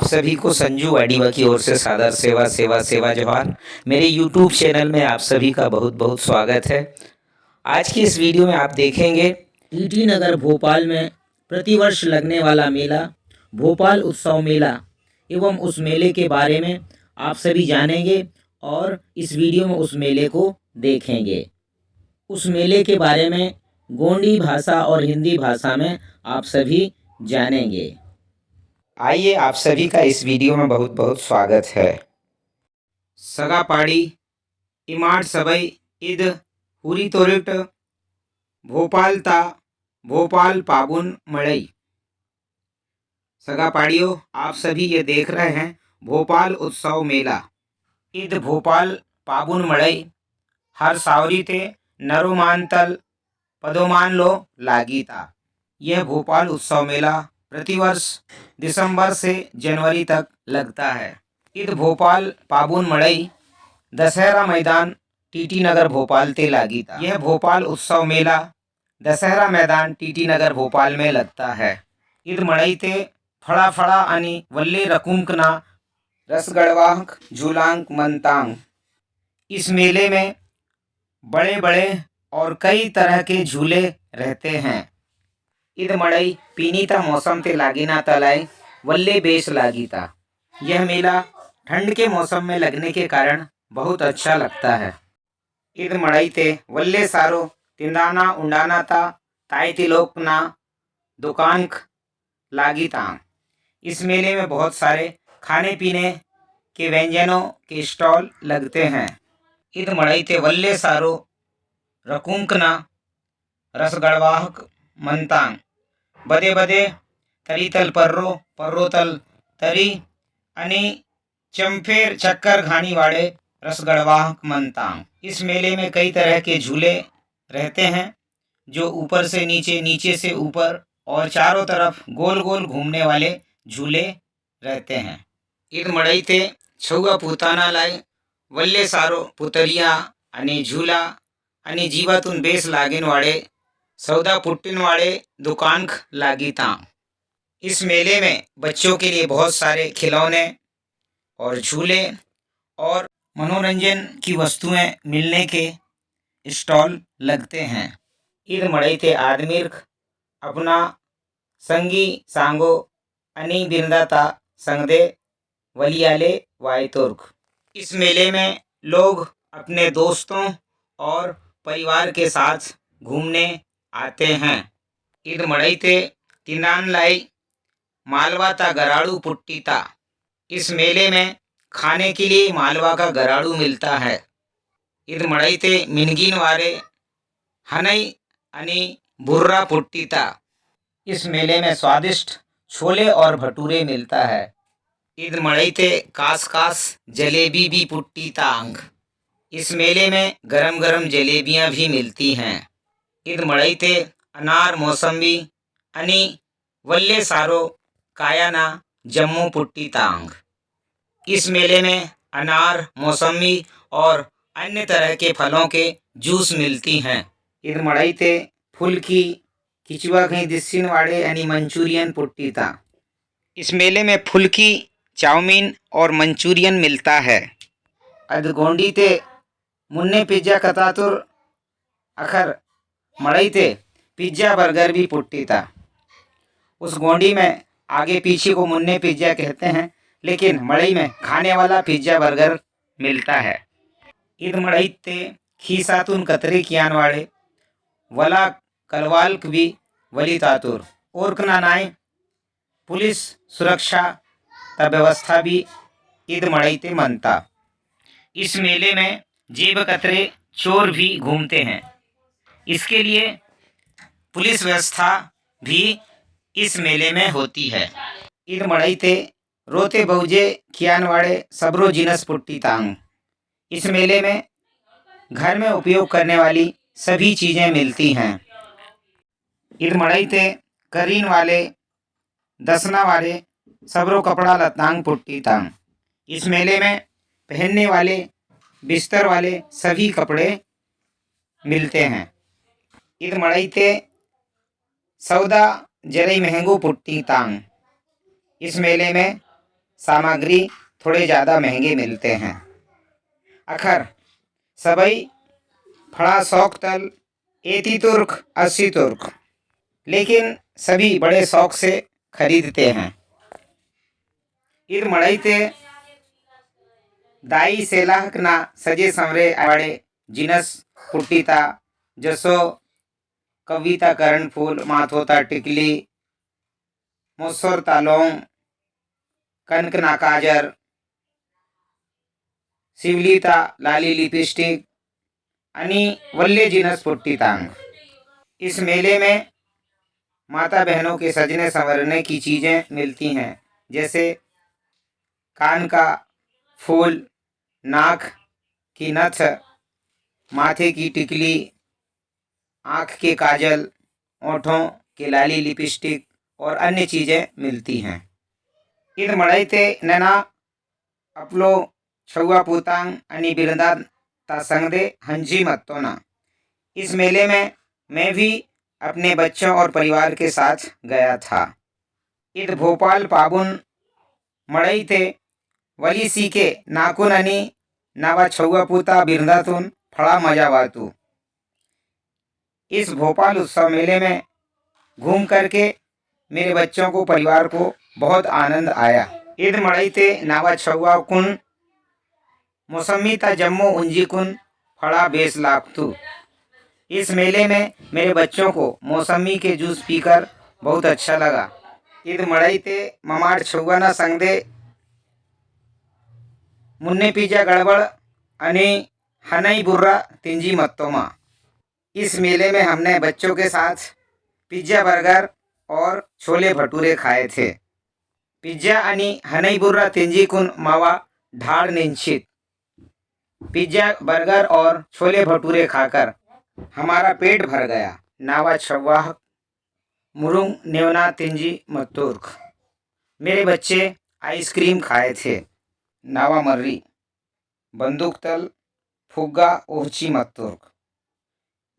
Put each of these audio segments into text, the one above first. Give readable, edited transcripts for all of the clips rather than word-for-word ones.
आप सभी को संजू वाडीवा की ओर से सादर सेवा सेवा सेवा जोहार। मेरे यूट्यूब चैनल में आप सभी का बहुत बहुत स्वागत है। आज की इस वीडियो में आप देखेंगे टीटी नगर भोपाल में प्रतिवर्ष लगने वाला मेला भोपाल उत्सव मेला एवं उस मेले के बारे में आप सभी जानेंगे और इस वीडियो में उस मेले को देखेंगे। उस मेले के बारे में गोंडी भाषा और हिंदी भाषा में आप सभी जानेंगे। आइए, आप सभी का इस वीडियो में बहुत बहुत स्वागत है। सगापाड़ी इमाट सबई ईद हुरी तोरिट भोपाल ता भोपाल पाबुन मड़ई। सगापाड़ियों, आप सभी ये देख रहे हैं भोपाल उत्सव मेला। ईद भोपाल पाबुन मड़ई हर सावरी ते नरोमानतल पदोमान लो लागीता। यह भोपाल उत्सव मेला प्रतिवर्ष दिसंबर से जनवरी तक लगता है। ईद भोपाल पाबुन मड़ई दशहरा मैदान टीटी नगर भोपाल ते लागीता। यह भोपाल उत्सव मेला दशहरा मैदान टीटी नगर भोपाल में लगता है। ईद मड़ई ते फड़ा फड़ा आणि वल्ले रकुंकना रसगढ़वाहक झूलांक मनतांग। इस मेले में बड़े बड़े और कई तरह के झूले रहते हैं। ईद मड़ई पीनीता मौसम ते लागीना तलाई वल्ले बेस लागीता। यह मेला ठंड के मौसम में लगने के कारण बहुत अच्छा लगता है। ईद मड़ई ते वल्ले सारो तिंदाना उंडाना ता ताई तिलोकना दुकान लागीता। इस मेले में बहुत सारे खाने पीने के व्यंजनों के स्टॉल लगते हैं। ईद मड़ई ते वल्ले सारो रकुंकना रसगढ़वाहक मनतांग बदे बदे तरीतल पर्रो पर्रोतल तरी आणि चंफेर चक्कर घानी वाड़े रसगढ़वाहक मनतांग। इस मेले में कई तरह के झूले रहते हैं जो ऊपर से नीचे, नीचे से ऊपर और चारों तरफ गोल गोल घूमने वाले झूले रहते हैं। ईद मड़ई ते छुआ पुताना लाई वल्ले सारो पुतलिया आणि झूला आणि जीवातून बेस लागेन वाड़े सौदा पुट्टिन वाड़े दुकान लागीता। इस मेले में बच्चों के लिए बहुत सारे खिलौने और झूले और मनोरंजन की वस्तुएं मिलने के स्टॉल लगते हैं। ईद मड़ई ते आदमीर अपना संगी सांगो अनि बिरदाता संगदे वलियाले वायतुर्क। इस मेले में लोग अपने दोस्तों और परिवार के साथ घूमने आते हैं। ईद मड़ई ते तिंदान लाई मालवा ता गराड़ू पुट्टी ता। इस मेले में खाने के लिए मालवा का गराड़ू मिलता है। ईद मड़ई ते मिनगीन वारे हनई अनि बुर्रा पुट्टी ता। इस मेले में स्वादिष्ट छोले और भटूरे मिलता है। ईद मड़ई ते कास कास जलेबी भी पुट्टी तांग। इस मेले में गरम गरम जलेबियां भी मिलती हैं। ईद मड़ई ते अनार मौसम्बी अनि वल्ले सारो कायाना जम्मू पुट्टी तांग। इस मेले में अनार मौसम्बी और अन्य तरह के फलों के जूस मिलती हैं। ईद मड़ई ते फुल्की खिचवा घई दिस्सिन वाड़े यानी मंचूरियन पुट्टी ता। इस मेले में फुल्की चाउमीन और मंचूरियन मिलता है। अद गोंडी ते मुन्ने पिज्जा कतातुर अखर मड़ई ते पिज्जा बर्गर भी पुट्टी था। उस गोंडी में आगे पीछे को मुन्ने पिज्जा कहते हैं, लेकिन मड़ई में खाने वाला पिज्जा बर्गर मिलता है। ईद मड़ई ते खीसातुन कतरे कियान वाड़े वला कलवाल्क भी वली तातुर और कना नाय पुलिस सुरक्षा ता व्यवस्था भी ईद मड़ई ते मनता। इस मेले में जेब कतरे चोर भी घूमते हैं। इसके लिए पुलिस व्यवस्था भी इस मेले में होती है। ईद मड़ई ते रोते बहुजे खियानवाड़े सबरो जिनस पुट्टी तांग। इस मेले में घर में उपयोग करने वाली सभी चीज़ें मिलती हैं। ईद मड़ई ते करीन वाले दसना वाले सबरो कपड़ा लतांग पुट्टी तांग। इस मेले में पहनने वाले बिस्तर वाले सभी कपड़े मिलते हैं। ईद मड़ई ते सौदा जरई महंगो पुट्टी तांग। इस मेले में सामग्री थोड़े ज़्यादा महंगे मिलते हैं। अखर सबई फड़ा शौक तल 80 तुर्क 80 तुर्क, लेकिन सभी बड़े शौक से खरीदते हैं। ईद मड़ईते दाई सेलाहक ना सजे संवरे आड़े जिनस पुट्टीता जसो कविता करण फूल माथोता टिकली मोसोर तालोंग कनक ना काजर शिवलीता लाली लिपस्टिक अनि वल्ले जिनस पुट्टीतांग। इस मेले में माता बहनों के सजने संवरने की चीज़ें मिलती हैं, जैसे कान का फूल, नाक की नथ, माथे की टिकली, आँख के काजल, ओठों के लाली लिपस्टिक और अन्य चीज़ें मिलती हैं। ईद मड़ईते नैना अपलो छुआ पूतांग अनि बिरंदा तासंगदे हंजी मत्तोना। इस मेले में मैं भी अपने बच्चों और परिवार के साथ गया था। ईद भोपाल पाबुन मड़ईते वली सीके नाकुन अनि नावा छुआ पूता बिरंदातुन फड़ा मजा वातु। इस भोपाल उत्सव मेले में घूम करके मेरे बच्चों को, परिवार को बहुत आनंद आया। ईद मड़ईते नावा छुआ कुन मौसमी ता जम्मो उंजी कुन फड़ा बेस लागतु। इस मेले में मेरे बच्चों को मौसमी के जूस पीकर बहुत अच्छा लगा। ईद मड़ईते ममाड़ छुआ ना संगदे मुन्ने पिज्जा गड़बड़ अनि हनई बुर्रा तिंजी मत्तोमा। इस मेले में हमने बच्चों के साथ पिज्जा, बर्गर और छोले भटूरे खाए थे। पिज्जा अनि हनई बुर्रा तिंजी कुन मावा ढाड़ निश्चित। पिज्जा, बर्गर और छोले भटूरे खाकर हमारा पेट भर गया। नावा छवाह मुरुंग नेवना तिंजी मत्तुर्क। मेरे बच्चे आइसक्रीम खाए थे। नावा मर्री बंदूक तल फुग्गा ओहची मत्तुर्क।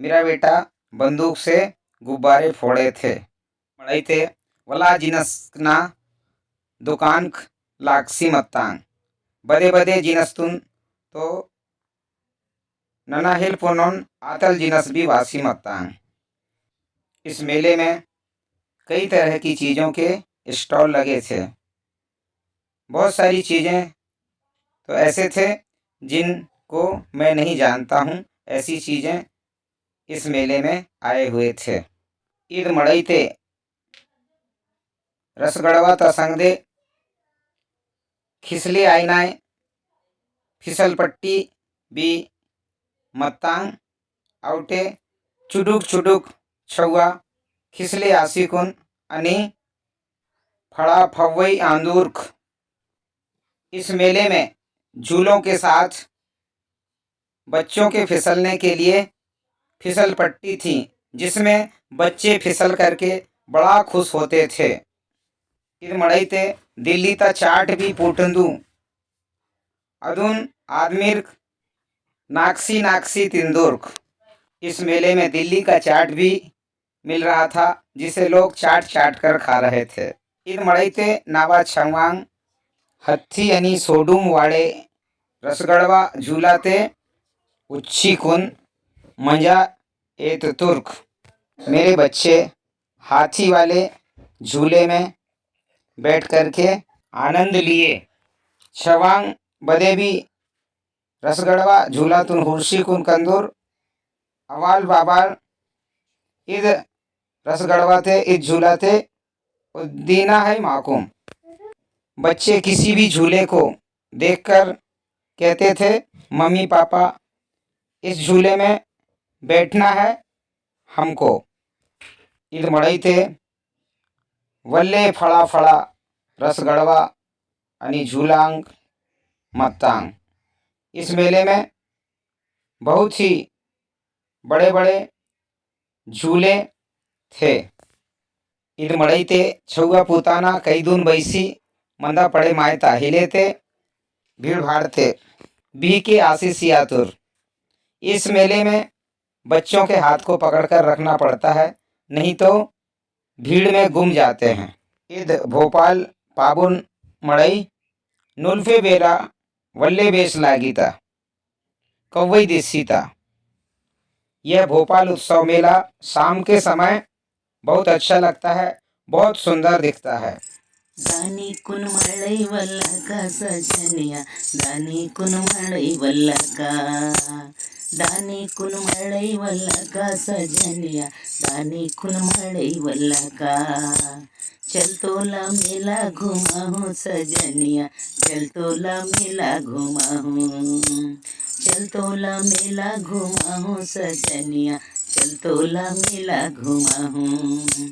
मेरा बेटा बंदूक से गुब्बारे फोड़े थे। मड़ईते वला जिनसना दुकान लागसी मत्तांग। बदे बदे जिनस्तुन तो नना हिल पुनोन आतल जिनस भी वासी मत्तांग। इस मेले में कई तरह की चीज़ों के स्टॉल लगे थे। बहुत सारी चीज़ें तो ऐसे थे जिनको मैं नहीं जानता हूँ। ऐसी चीज़ें इस मेले में आए हुए थे। ईद मड़ईते रसगड़वा तसंगदे खिसले आईनाए फिसल पट्टी भी मत्तांग आउटे चुडुक चुडुक छुआ खिसले आसिकुन अनि फड़ा फव्वई आंदूर्क। इस मेले में झूलों के साथ बच्चों के फिसलने के लिए फिसल पट्टी थी, जिसमें बच्चे फिसल करके बड़ा खुश होते थे। ईद मड़ईते दिल्ली ता चाट भी पूटंदू अदुन आदमिर नाक्सी नाक्सी तिंदुर्क। इस मेले में दिल्ली का चाट भी मिल रहा था, जिसे लोग चाट चाट कर खा रहे थे। ईद मड़ईते नावा छंगवांग हत्थी अनि सोडूम वाड़े रसगड़वा झूलाते उच्छी कुन मजा एत तुर्क। मेरे बच्चे हाथी वाले झूले में बैठ करके आनंद लिए। छवांग बदे भी रसगड़वा झूला तुन हुर्शी कुन कंदूर अवाल बाबाल ईद रसगड़वा थे ईद झूला थे उद्दीना है माकुम। बच्चे किसी भी झूले को देखकर कहते थे, मम्मी पापा इस झूले में बैठना है हमको। ईद मड़ईते वल्ले फड़ा फड़ा रसगड़वा अनि झूलांग मत्तांग। इस मेले में बहुत ही बड़े बड़े झूले थे। ईद मड़ईते छुआ पूताना कई दून बैसी मंदा पड़े मायता हिलेते भीड़ भाड़ते भी के आशीष यातुर। इस मेले में बच्चों के हाथ को पकड़कर रखना पड़ता है, नहीं तो भीड़ में गुम जाते हैं। ईद भोपाल पाबुन मड़ई नुल्फे बेरा वल्ले बेस लागीता कौवई दिसीता। यह भोपाल उत्सव मेला शाम के समय बहुत अच्छा लगता है, बहुत सुंदर दिखता है। दानी कुन मड़ई वल्ला का सजनिया, दानी कुन मड़ई वल्ला का, दानी कुन मड़ई वल्ला का सजनिया, दानी कुन मड़ई वल्ला का। चल तोला मेला घुमाहूँ सजनिया, चल तोला मेला घुमाहूँ, चल तोला मेला घुमाहूँ सजनिया, चल तोला मेला घुमाहूँ।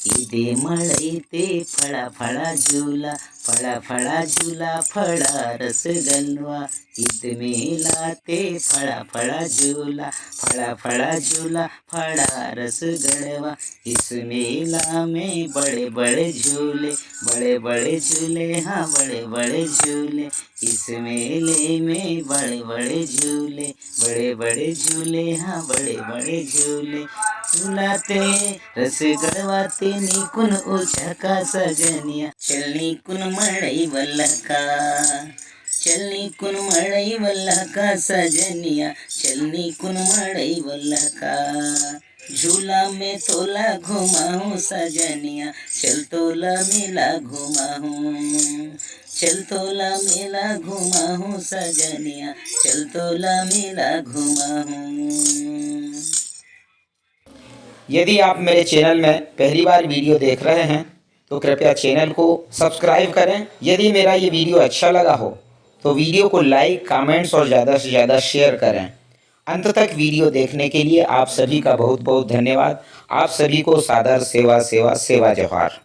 इदे मड़ई ते फड़ा फड़ा झूला, फड़ा फड़ा झूला फड़ा रस गलवा। ईद मेला ते फड़ा फड़ा झूला, फड़ा फड़ा झूला फड़ा रस गड़वा। इस मेला में बड़े बड़े झूले, बड़े बड़े झूले, हाँ बड़े बड़े झूले। इस मेले में बड़े बड़े झूले, बड़े बड़े झूले, हाँ बड़े बड़े झूले। झूलाते रस गड़वाते नीकुन ऊंचा का सजनिया, चलनी कुन मड़ई वल्ला का, चलनी कुन मड़ई वल्ला का सजनिया, चलनी कुन मड़ई वल्ला का। झूला में तोला घुमाहूँ सजनिया, चल तोला मेला घुमाहूँ, चल तोला मेला घुमाहूँ सजनिया, चल तोला मेला घुमाहूँ। यदि आप मेरे चैनल में पहली बार वीडियो देख रहे हैं तो कृपया चैनल को सब्सक्राइब करें। यदि मेरा ये वीडियो अच्छा लगा हो तो वीडियो को लाइक, कमेंट्स और ज़्यादा से ज़्यादा शेयर करें। अंत तक वीडियो देखने के लिए आप सभी का बहुत बहुत धन्यवाद। आप सभी को सादर सेवा सेवा सेवा जोहार।